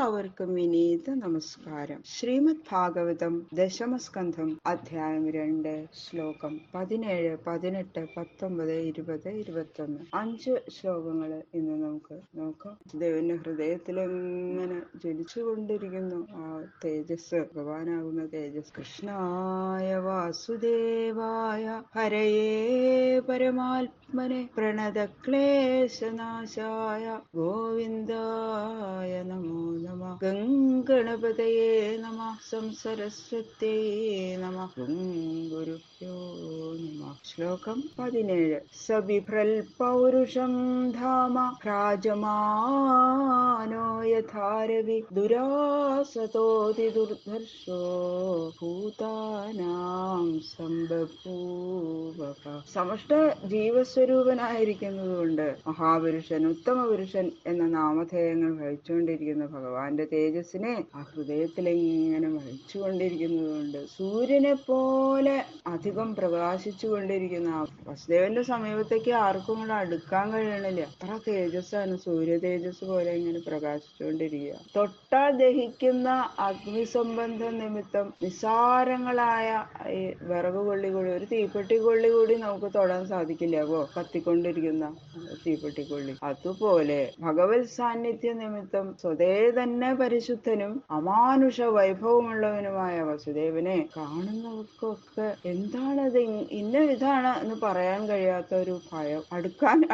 എല്ലാവർക്കും വിനീത നമസ്കാരം. ശ്രീമദ് ഭാഗവതം ദശമസ്കന്ധം അധ്യായം 2 ശ്ലോകം 17, 18, 19, 20, 21 5 ശ്ലോകങ്ങൾ ഇന്ന് നമുക്ക് നോക്കാം. ദേവന്റെ ഹൃദയത്തിൽ എങ്ങനെ ജ്വലിച്ചുകൊണ്ടിരിക്കുന്നു ആ തേജസ്, ഭഗവാനാകുന്ന തേജസ്. കൃഷ്ണായ വാസുദേവായ ഹരയേ പരമാത്മനെ പ്രണതക്ലേശനാശായ ഗോവിന്ദായ നമോ നമഃ. ഗംഗണപതയേ നമഃ. സംസരസ്വത്യേ നമഃ. ഗുരുഭ്യോ നമഃ. ശ്ലോകം 17. സബിഭ്രൽ പൗരുഷം ധാമ ഭ്രാജമാനോ യഥാരവി ദുരാസതോതി ദുർധർഷോ ഭൂതാനാം സംബഭൂവഃ. സമഷ്ട ജീവസ്വരൂപനായിരിക്കുന്നതുകൊണ്ട് മഹാപുരുഷൻ, ഉത്തമ പുരുഷൻ എന്ന നാമധേയങ്ങൾ വഹിച്ചുകൊണ്ടിരിക്കുന്ന ഭഗവാന്റെ തേജസ്സിനെ ആ ഹൃദയത്തിൽ ഇങ്ങനെ വഹിച്ചുകൊണ്ടിരിക്കുന്നതുകൊണ്ട് സൂര്യനെ പോലെ അധികം പ്രകാശിച്ചു കൊണ്ടിരിക്കുന്ന വസുദേവന്റെ സമീപത്തേക്ക് ആർക്കും കൂടെ അടുക്കാൻ കഴിയണില്ല. അത്ര തേജസ്സാണ്. സൂര്യ തേജസ് പോലെ ഇങ്ങനെ പ്രകാശിച്ചുകൊണ്ടിരിക്കുക. തൊട്ടാൽ ദഹിക്കുന്ന അഗ്നിസംബന്ധ നിമിത്തം നിസ്സാരങ്ങളായ ഈ വിറക് കൊള്ളി കൂടി, ഒരു തീപ്പെട്ടി കൊള്ളി കൂടി നമുക്ക് തൊടാൻ സാധിക്കില്ല. അപ്പോ കത്തിക്കൊണ്ടിരിക്കുന്ന തീപ്പെട്ടിക്കൊള്ളി അതുപോലെ ഭഗവത് സാന്നിധ്യ നിമിത്തം സ്വതേ തന്നെ പരിശുദ്ധനും അമാനുഷ വൈഭവമുള്ളവനുമായ വസുദേവനെ കാണുന്നവർക്കൊക്കെ എന്താണത്, ഇന്ന ഇതാണ് എന്ന് പറയാൻ കഴിയാത്ത ഒരു ഭയം.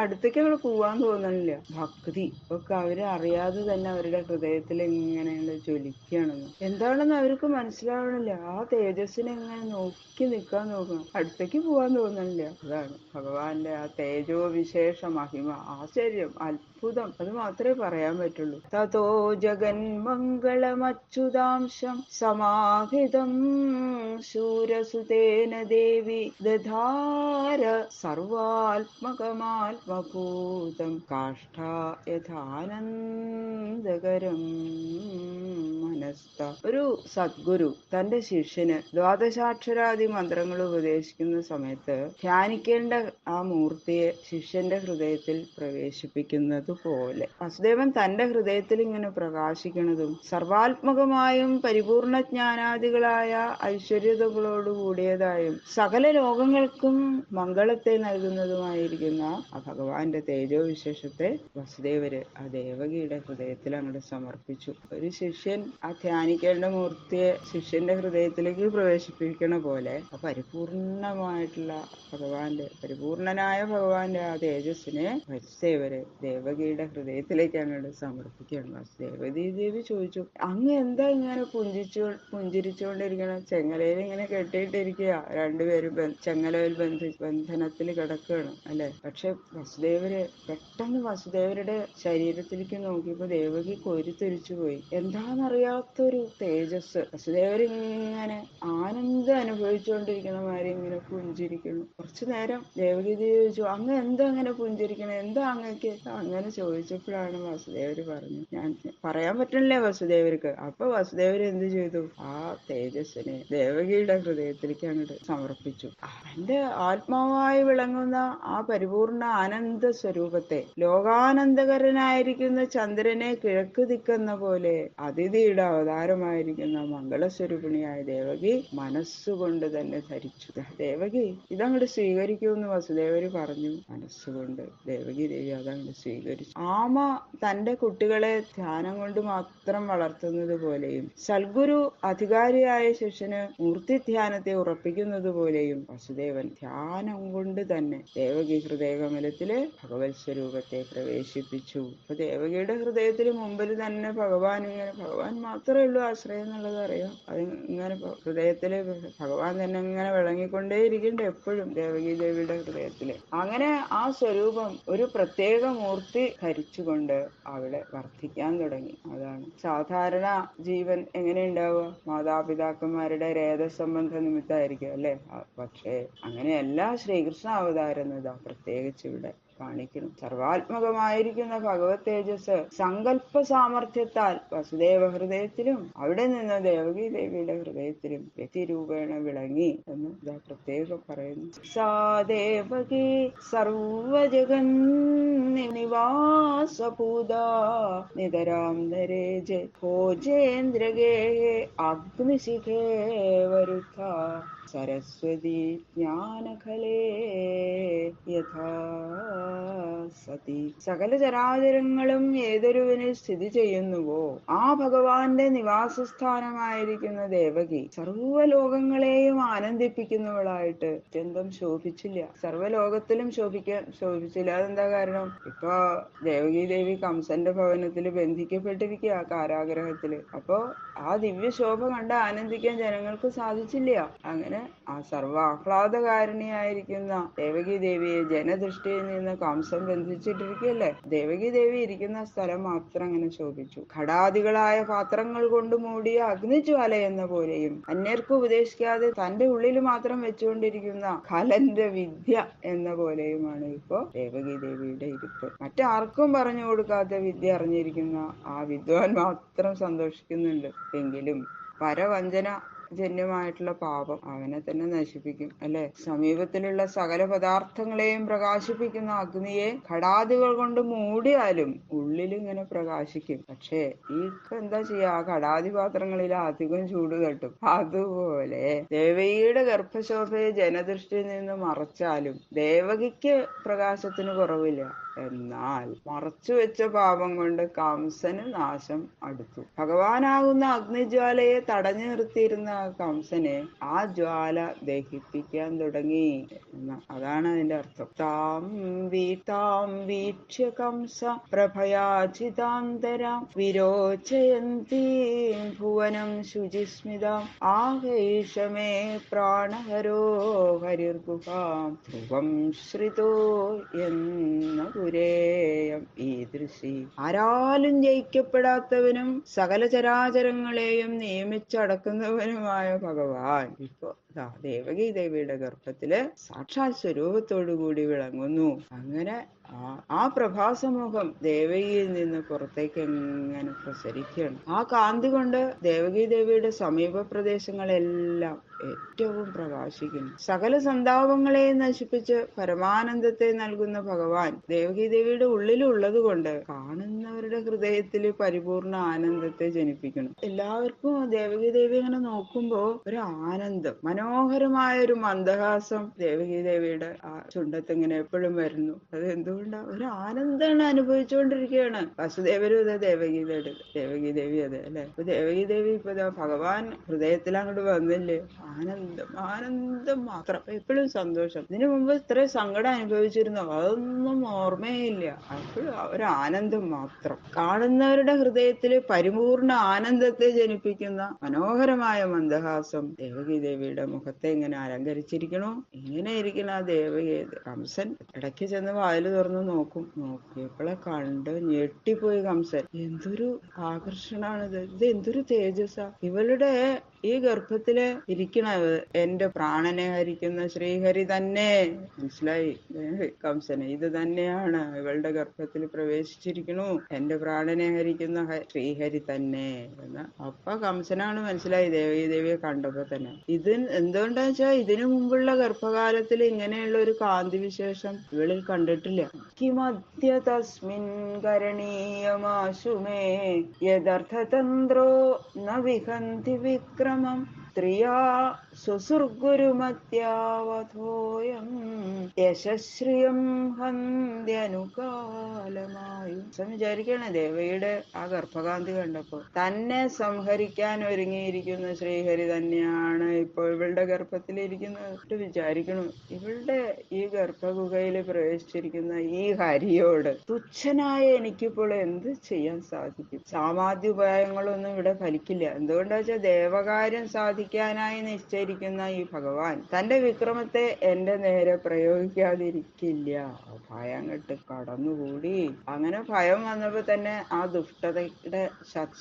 അടുത്തേക്ക് അവിടെ പോവാൻ തോന്നണില്ല. ഭക്തി ഒക്കെ അവര് അറിയാതെ തന്നെ അവരുടെ ഹൃദയത്തിൽ ഇങ്ങനെ ജ്വലിക്കുകയാണെന്ന്. എന്താണെന്ന് അവർക്ക് മനസ്സിലാവണില്ല. ആ തേജസ്സിനെ ഇങ്ങനെ നോക്കി നിൽക്കാൻ നോക്കണം. അടുത്തേക്ക് പോവാൻ തോന്നണില്ല. അതാണ് ഭഗവാന്റെ ആ തേജോ വിശേഷ മഹിമ. ആശ്ചര്യം, അത്ഭുതം, അത് മാത്രമേ പറയാൻ പറ്റുള്ളൂ. തതോ ജഗന്മംഗളമച്യുതാംശം സമാഹിതം ശൂരസുതേന ദേവി ദധാര സർവാത്മകമാത്മഭൂതം കാഷ്ഠാ യഥാനന്ദകരം മനസ്ത. ഒരു സദ്ഗുരു തന്റെ ശിഷ്യന് ദ്വാദശാക്ഷരാദി മന്ത്രങ്ങൾ ഉപദേശിക്കുന്ന സമയത്ത് ധ്യാനിക്കേണ്ട ആ മൂർത്തിയെ ശിഷ്യന്റെ ഹൃദയത്തിൽ പ്രവേശിപ്പിക്കുന്നത് പോലെ വസുദേവൻ തന്റെ ഹൃദയത്തിൽ ഇങ്ങനെ പ്രകാശിക്കുന്നതും സർവാത്മകമായും പരിപൂർണ ജ്ഞാനാദികളായ ഐശ്വര്യതകളോടുകൂടിയതായും സകല ലോകങ്ങൾക്കും മംഗളത്തെ നൽകുന്നതുമായിരിക്കുന്ന ആ ഭഗവാന്റെ തേജോ വിശേഷത്തെ വസുദേവര് ആ ദേവകിയുടെ ഹൃദയത്തിൽ അങ്ങോട്ട് സമർപ്പിച്ചു. ഒരു ശിഷ്യൻ ആ ധ്യാനിക്കേണ്ട മൂർത്തിയെ ശിഷ്യന്റെ ഹൃദയത്തിലേക്ക് പ്രവേശിപ്പിക്കണ പോലെ ആ പരിപൂർണമായിട്ടുള്ള പരിപൂർണനായ ഭഗവാന്റെ ആ തേജസ്സിനെ വസുദേവര് ദേവകിയുടെ ഹൃദയത്തിലേക്ക് അങ്ങോട്ട് സമർപ്പിക്കുകയാണ്. വസുദേവതി ദേവി ചോദിച്ചു, അങ്ങ് എന്താ ഇങ്ങനെ പുഞ്ചിരിച്ചുകൊണ്ടിരിക്കണം? ചെങ്ങലയിൽ ഇങ്ങനെ കെട്ടിയിട്ടിരിക്കുക, രണ്ടുപേരും ചെങ്ങലയിൽ ബന്ധനത്തിൽ കിടക്കുകയാണ് അല്ലെ. പക്ഷെ പെട്ടെന്ന് വസുദേവരുടെ ശരീരത്തിലേക്ക് നോക്കിയപ്പോ ദേവകി കോരിത്തെരിച്ചു പോയി. എന്താണെന്നറിയാത്തൊരു തേജസ്. വസുദേവരിങ്ങനെ ആനന്ദം അനുഭവിച്ചുകൊണ്ടിരിക്കുന്ന മാതിരി ഇങ്ങനെ പുഞ്ചിരിക്കുന്നു. കുറച്ചു നേരം ദേവകി ചോദിച്ചു, അങ്ങ് എന്താ അങ്ങനെ പുഞ്ചിരിക്കണം, എന്താ അങ്ങക്ക്? അങ്ങനെ ചോദിച്ചപ്പോഴാണ് വസുദേവര് പറഞ്ഞു, ഞാൻ പറയാൻ പറ്റണില്ലേ വസുദേവർക്ക്. അപ്പൊ വസുദേവര് എന്ത് ചെയ്തു? ആ തേജസ്സിനെ ദേവകിയുടെ ഹൃദയത്തിലേക്ക് അങ്ങോട്ട് സമർപ്പിച്ചു. അവന്റെ ആത്മാവായി വിളങ്ങുന്ന ആ പരിപൂർണ ആനന്ദ സ്വരൂപത്തെ, ലോകാനന്ദകരനായിരിക്കുന്ന ചന്ദ്രനെ കിഴക്ക് ദിക്കെന്ന പോലെ അതിഥിയുടെ അവതാരമായിരിക്കുന്ന മംഗളസ്വരൂപിണിയായ ദേവകി മനസ്സുകൊണ്ട് തന്നെ ധരിച്ചു. ദേവകി ഇതങ്ങോട്ട് സ്വീകരിക്കുമെന്ന് വസുദേവര് പറഞ്ഞു. മനസ്സുകൊണ്ട് ദേവകി ദേവി അതങ്ങോട്ട് സ്വീകരിച്ചു. ആമ തന്റെ കുട്ടികളെ ധ്യാനം കൊണ്ട് മാത്രം വളർത്തുന്നത് പോലെയും സൽഗുരു അധികാരിയായ ശിഷ്യന് മൂർത്തി ധ്യാനത്തെ ഉറപ്പിക്കുന്നത് പോലെയും വസുദേവൻ ധ്യാനം കൊണ്ട് തന്നെ ദേവകി ഹൃദയകമലത്തില് ഭഗവത് സ്വരൂപത്തെ പ്രവേശിപ്പിച്ചു. അപ്പൊ ദേവകിയുടെ ഹൃദയത്തിന് മുമ്പിൽ തന്നെ ഭഗവാൻ മാത്രമേ ഉള്ളൂ ആശ്രയം എന്നുള്ളത് അറിയാം. അത് ഇങ്ങനെ ഹൃദയത്തില് ഭഗവാൻ തന്നെ ഇങ്ങനെ വിളങ്ങിക്കൊണ്ടേയിരിക്കണ്ടേ എപ്പോഴും ദേവകി ദേവിയുടെ ഹൃദയത്തില്. അങ്ങനെ ആ സ്വരൂപം ഒരു പ്രത്യേക മൂർത്തി ധരിച്ചുകൊണ്ട് അവിടെ വർദ്ധിക്കാൻ തുടങ്ങി. അതാണ് സാധാരണ ജീവൻ എങ്ങനെ ഉണ്ടാവുക? മാതാപിതാക്കന്മാരുടെ രേതസംബന്ധ നിമിത്തമായിരിക്കും അല്ലെ. പക്ഷേ അങ്ങനെയല്ല ശ്രീകൃഷ്ണ അവതാരം. പ്രത്യേകിച്ച് ഇവിടെ കാണിക്കുന്നു. സർവാത്മകമായിരിക്കുന്ന ഭഗവത് തേജസ് സങ്കല്പ സാമർഥ്യത്താൽ വസുദേവ ഹൃദയത്തിലും അവിടെ നിന്ന് ദേവകി ദേവിയുടെ ഹൃദയത്തിലും വ്യക്തിരൂപേണ വിളങ്ങി എന്ന് ഇതാ പ്രത്യേകം പറയുന്നു. സാ ദേവകി സർവജഗൻ നിവാസപൂതാ നിതരാം നരേജ ഭോജേന്ദ്രഗേ അഗ്നിശിഖേ വരുഥ സരസ്വതി ജ്ഞാനഖലേ യഥാ സതി. സകല ചരാചരങ്ങളും ഏതൊരുവന് സ്ഥിതി ചെയ്യുന്നുവോ ആ ഭഗവാന്റെ നിവാസസ്ഥാനമായിരിക്കുന്ന ദേവകി സർവ്വലോകങ്ങളെയും ആനന്ദിപ്പിക്കുന്നവളായിട്ട് അത്യന്തം ശോഭിച്ചില്ല. സർവ്വലോകത്തിലും ശോഭിച്ചില്ല. അതെന്താ കാരണം? ഇപ്പൊ ദേവകി ദേവി കംസന്റെ ഭവനത്തിൽ ബന്ധിക്കപ്പെട്ടിരിക്കുക കാരാഗ്രഹത്തില്. അപ്പോ ആ ദിവ്യ ശോഭ കണ്ട് ആനന്ദിക്കാൻ ജനങ്ങൾക്ക് സാധിച്ചില്ല. അങ്ങനെ ആ സർവാഹ്ലാദകാരിണിയായിരിക്കുന്ന ദേവകി ദേവിയെ ജനദൃഷ്ടിയിൽ നിന്ന് കംസൻ ബന്ധിച്ചിട്ടിരിക്കുകയല്ലേ. ദേവകി ദേവി ഇരിക്കുന്ന സ്ഥലം മാത്രം അങ്ങനെ ശോഭിച്ചു. ഘടാദികളായ പാത്രങ്ങൾ കൊണ്ട് മൂടിയ അഗ്നിജ്വാല എന്ന പോലെയും അന്യർക്ക് ഉപദേശിക്കാതെ തന്റെ ഉള്ളിൽ മാത്രം വെച്ചുകൊണ്ടിരിക്കുന്ന കലന്റെ വിദ്യ എന്ന പോലെയുമാണ് ഇപ്പോ ദേവകി ദേവിയുടെ ഇരിപ്പ്. മറ്റാർക്കും പറഞ്ഞു കൊടുക്കാത്ത വിദ്യ അറിഞ്ഞിരിക്കുന്ന ആ വിദ്വാൻ മാത്രം സന്തോഷിക്കുന്നുണ്ട്. എങ്കിലും പരവഞ്ചന ജന്യമായിട്ടുള്ള പാപം അവനെ തന്നെ നശിപ്പിക്കും അല്ലെ. സമീപത്തിലുള്ള സകല പദാർത്ഥങ്ങളെയും പ്രകാശിപ്പിക്കുന്ന അഗ്നിയെ ഘടാദികൾ കൊണ്ട് മൂടിയാലും ഉള്ളിലിങ്ങനെ പ്രകാശിക്കും. പക്ഷേ ഈ എന്താ ചെയ്യാ, ഘടാദി പാത്രങ്ങളിൽ അധികം ചൂട് തട്ടും. അതുപോലെ ദേവകിയുടെ ഗർഭശോഭയെ ജനദൃഷ്ടിയിൽ നിന്ന് മറച്ചാലും ദേവകിക്ക് പ്രകാശത്തിന് കുറവില്ല. എന്നാൽ മറച്ചു വെച്ച പാപം കൊണ്ട് കംസന് നാശം അടുത്തു. ഭഗവാനാകുന്ന അഗ്നിജ്വാലയെ തടഞ്ഞു നിർത്തിയിരുന്ന കംസനെ ആ ജ്വാല ദഹിപ്പിക്കാൻ തുടങ്ങി. അതാണ് അതിന്റെ അർത്ഥം. താം വീക്ഷ്യ കംസ പ്രഭയാചിതാന്തരാം വിരോചയന്തീം ഭുവനം ശുചിസ്മിതാം ആഹൈഷമേ പ്രാണഹരോ ഹരിർഗുഹാം ധ്രുവം ശ്രിതോ എന്ന പുരേയം ഈദൃശി. ആരാലും ജയിക്കപ്പെടാത്തവനും സകല ചരാചരങ്ങളെയും നിയമിച്ചടക്കുന്നവനുമായ ഭഗവാൻ ഇപ്പൊ ദേവകി ദേവിയുടെ ഗർഭത്തില് സാക്ഷാത് സ്വരൂപത്തോടുകൂടി വിളങ്ങുന്നു. അങ്ങനെ ആ പ്രഭാസമൂഹം ദേവകിയിൽ നിന്ന് പുറത്തേക്ക് എങ്ങനെ പ്രസരിക്കുകയാണ്. ആ കാന്തി കൊണ്ട് ദേവകി ദേവിയുടെ സമീപ പ്രദേശങ്ങളെല്ലാം ഏറ്റവും പ്രകാശിക്കുന്നു. സകല സന്താപങ്ങളെയും നശിപ്പിച്ച് പരമാനന്ദത്തെ നൽകുന്ന ഭഗവാൻ ദേവകി ദേവിയുടെ ഉള്ളിലുള്ളത് കൊണ്ട് കാണുന്നവരുടെ ഹൃദയത്തിൽ പരിപൂർണ ആനന്ദത്തെ ജനിപ്പിക്കണം. എല്ലാവർക്കും ദേവകി ദേവി ഇങ്ങനെ നോക്കുമ്പോ ഒരു ആനന്ദം, മനോഹരമായ ഒരു മന്ദഹാസം ദേവകി ദേവിയുടെ ആ ചുണ്ടത്ത് ഇങ്ങനെ എപ്പോഴും വരുന്നു. അത് എന്തുകൊണ്ടാ? ഒരു ആനന്ദമാണ് അനുഭവിച്ചുകൊണ്ടിരിക്കുകയാണ്. വസുദേവരും അതെ, ദേവകി ദേവി അതെ അല്ലെ. അപ്പൊ ദേവകി ദേവി ഇപ്പൊ ഭഗവാൻ ഹൃദയത്തിൽ അങ്ങോട്ട് വന്നില്ലേ, ആനന്ദം മാത്രം, എപ്പോഴും സന്തോഷം. ഇതിനു മുമ്പ് ഇത്രയും സങ്കടം അനുഭവിച്ചിരുന്നോ? അതൊന്നും ഓർമ്മയില്ല. അപ്പോഴും ഒരു ആനന്ദം മാത്രം. കാണുന്നവരുടെ ഹൃദയത്തിൽ പരിപൂർണ ആനന്ദത്തെ ജനിപ്പിക്കുന്ന മനോഹരമായ മന്ദഹാസം ദേവകി ദേവിയുടെ മുഖത്തെ ഇങ്ങനെ അലങ്കരിച്ചിരിക്കണോ. ഇങ്ങനെ ഇരിക്കുന്ന ആ ദേവകി കംസൻ ഇടയ്ക്ക് ചെന്ന് വാതിൽ തുറന്ന് നോക്കിയപ്പോഴെ കണ്ട് ഞെട്ടിപ്പോയി കംസൻ. എന്തൊരു ആകർഷണാണിത്, ഇത് എന്തൊരു തേജസ്സാ. ഇവളുടെ ഈ ഗർഭത്തില് ഇരിക്കണ എന്റെ പ്രാണനെ ഹരിക്കുന്ന ശ്രീഹരി തന്നെ. മനസ്സിലായി കംസന്, ഇത് തന്നെയാണ് ഇവളുടെ ഗർഭത്തിൽ പ്രവേശിച്ചിരിക്കണു, എന്റെ പ്രാണനെ ഹരിക്കുന്ന ശ്രീഹരി തന്നെ എന്ന്. അപ്പൊ കംസനാണ് മനസ്സിലായി ദേവകി ദേവിയെ കണ്ടപ്പോ തന്നെ. ഇത് എന്തുകൊണ്ടാ വെച്ചാൽ ഇതിനു മുമ്പുള്ള ഗർഭകാലത്തിൽ ഇങ്ങനെയുള്ള ഒരു കാന്തി വിശേഷം ഇവളിൽ കണ്ടിട്ടില്ല. കിമദ്യ തസ്മിൻ കരണീയമാശുമേ യദർത്ഥതന്ത്രോ ന വിഹന്തി വിക്രമം ത്രിയാ സുസുർഗുരുമത്യാവധോയം യശശ്രിയം ഹന്ത്യനുകാലമായും. വിചാരിക്കണേ ദേവയുടെ ആ ഗർഭകാന്തി കണ്ടപ്പോ തന്നെ സംഹരിക്കാൻ ഒരുങ്ങിയിരിക്കുന്ന ശ്രീഹരി തന്നെയാണ് ഇപ്പോൾ ഇവളുടെ ഗർഭത്തിലിരിക്കുന്നത്. വിചാരിക്കണം, ഇവളുടെ ഈ ഗർഭഗുഹയിൽ പ്രവേശിച്ചിരിക്കുന്ന ഈ ഹരിയോട് തുച്ഛനായ എനിക്കിപ്പോൾ എന്ത് ചെയ്യാൻ സാധിക്കും? സാമാധ്യ ഉപായങ്ങളൊന്നും ഇവിടെ ഫലിക്കില്ല. എന്തുകൊണ്ടാ വെച്ചാൽ ദേവകാര്യം സാധിക്കും വധിക്കാനായി നിശ്ചയിച്ചിരിക്കുന്ന ഈ ഭഗവാൻ തന്റെ വിക്രമത്തെ എന്റെ നേരെ പ്രയോഗിക്കാതിരിക്കില്ല. ഭയം കെട്ട് കടന്നുകൂടി. അങ്ങനെ ഭയം വന്നപ്പോ തന്നെ ആ ദുഷ്ടതയുടെ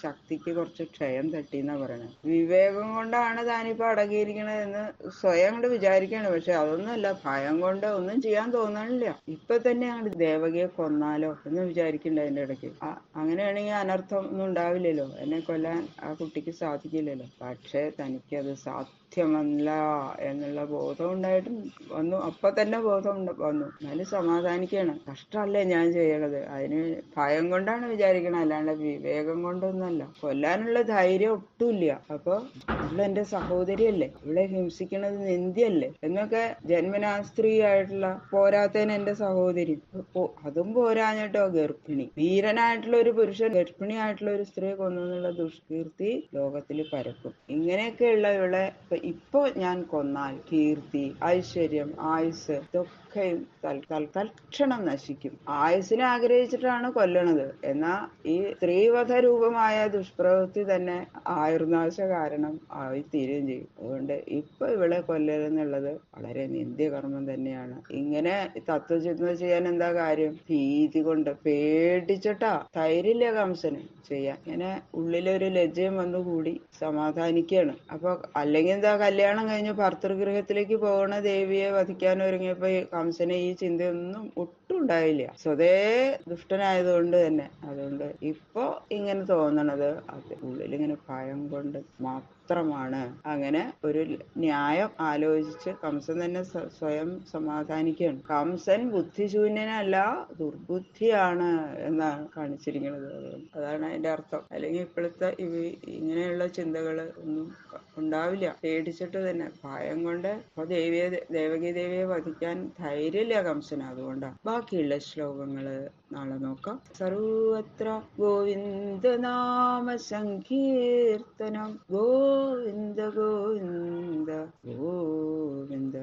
ശക്തിക്ക് കുറച്ച് ക്ഷയം തട്ടിന്നാ പറയണത്. വിവേകം കൊണ്ടാണ് താനിപ്പോ അടങ്ങിയിരിക്കണതെന്ന് സ്വയം അങ്ങോട്ട് വിചാരിക്കാണ്. പക്ഷെ അതൊന്നുമല്ല, ഭയം കൊണ്ട് ഒന്നും ചെയ്യാൻ തോന്നണില്ല. ഇപ്പൊ തന്നെ അങ്ങോട്ട് ദേവകിയെ കൊന്നാലോ എന്ന് വിചാരിക്കണ്ട അതിന്റെ ഇടയ്ക്ക്. അങ്ങനെയാണെങ്കിൽ അനർത്ഥം ഒന്നും ഉണ്ടാവില്ലല്ലോ, എന്നെ കൊല്ലാൻ ആ കുട്ടിക്ക് സാധിക്കില്ലല്ലോ. പക്ഷെ തനിക്കത് സാധ്യമല്ല എന്നുള്ള ബോധം ഉണ്ടായിട്ടും വന്നു. അപ്പൊ തന്നെ ബോധം വന്നു. എന്നാലും സമാധാനിക്കാണ്. കഷ്ടമല്ലേ ഞാൻ ചെയ്യണത്, അതിന് ഭയം കൊണ്ടാണ് വിചാരിക്കണത്, അല്ലാണ്ട് വിവേകം കൊണ്ടൊന്നല്ല. കൊല്ലാനുള്ള ധൈര്യം ഒട്ടുമില്ല. അപ്പൊ ഇവളെന്റെ സഹോദരിയല്ലേ, ഇവളെ ഹിംസിക്കണത് നിന്ദ്യല്ലേ എന്നൊക്കെ ജന്മനാ സ്ത്രീ ആയിട്ടുള്ള പോരാത്തതിന് എന്റെ സഹോദരി, അതും പോരാഞ്ഞിട്ടോ ഗർഭിണി, വീരനായിട്ടുള്ള ഒരു പുരുഷൻ ഗർഭിണിയായിട്ടുള്ള ഒരു സ്ത്രീയെ കൊന്നുള്ള ദുഷ്കീർത്തി ലോകത്തിൽ പരക്കും. ഇങ്ങനെയൊക്കെയുള്ള ഇവളെ ഇപ്പൊ ഞാൻ കൊന്നാൽ കീർത്തി, ഐശ്വര്യം, ആയുസ് ഇതൊക്കെയും തൽക്ഷണം നശിക്കും. ആയുസിനെ ആഗ്രഹിച്ചിട്ടാണ് കൊല്ലണത്. എന്നാ ഈ സ്ത്രീവധ രൂപമായ ദുഷ്പ്രവൃത്തി തന്നെ ആയുർനാശ കാരണം ആയി തീരുകയും ചെയ്യും. അതുകൊണ്ട് ഇപ്പൊ ഇവളെ കൊല്ലലെന്നുള്ളത് വളരെ നിന്ദ്യകർമ്മം തന്നെയാണ്. ഇങ്ങനെ തത്വചിന്ത ചെയ്യാൻ എന്താ കാര്യം? ഭീതി കൊണ്ട്, പേടിച്ചിട്ടാ. ധൈര്യമില്ല കംസന് ചെയ്യാൻ. ഇങ്ങനെ ഉള്ളിലൊരു ലജ്ജയും വന്നുകൂടി സമാധാനിക്കുകയാണ്. അപ്പൊ അല്ലെങ്കിൽ എന്താ, കല്യാണം കഴിഞ്ഞ് ഭർതൃഗൃഹത്തിലേക്ക് പോകണ ദേവിയെ വധിക്കാൻ ഒരുങ്ങിയപ്പോ കംസന് ഈ ചിന്തയൊന്നും ഒട്ടും ഉണ്ടായില്ല. സ്വതേ ദുഷ്ടനായതുകൊണ്ട് തന്നെ. അതുകൊണ്ട് ഇപ്പൊ ഇങ്ങനെ തോന്നണത് അത് ഉള്ളിലിങ്ങനെ ഭയം കൊണ്ട് മാത്രമാണ്. അങ്ങനെ ഒരു ന്യായം ആലോചിച്ച് കംസൻ തന്നെ സ്വയം സമാധാനിക്കുകയാണ്. കംസൻ ബുദ്ധിശൂന്യനല്ല, ദുർബുദ്ധിയാണ് എന്നാണ് കാണിച്ചിരിക്കുന്നത്. അതാണ് അതിന്റെ അർത്ഥം. അല്ലെങ്കിൽ ഇപ്പോഴത്തെ ഇങ്ങനെയുള്ള ചിന്തകള് ഒന്നും ഉണ്ടാവില്ല. പേടിച്ചിട്ട് തന്നെ, ഭയം കൊണ്ട്. അപ്പൊ ദേവകി ദേവിയെ വധിക്കാൻ ധൈര്യമില്ല കംസന്. അതുകൊണ്ടാണ്. ബാക്കിയുള്ള ശ്ലോകങ്ങള് നാളെ നോക്കാം. സർവത്ര ഗോവിന്ദ നാമ സങ്കീർത്തനം. ഗോവിന്ദ ഗോവിന്ദ ഗോവിന്ദ.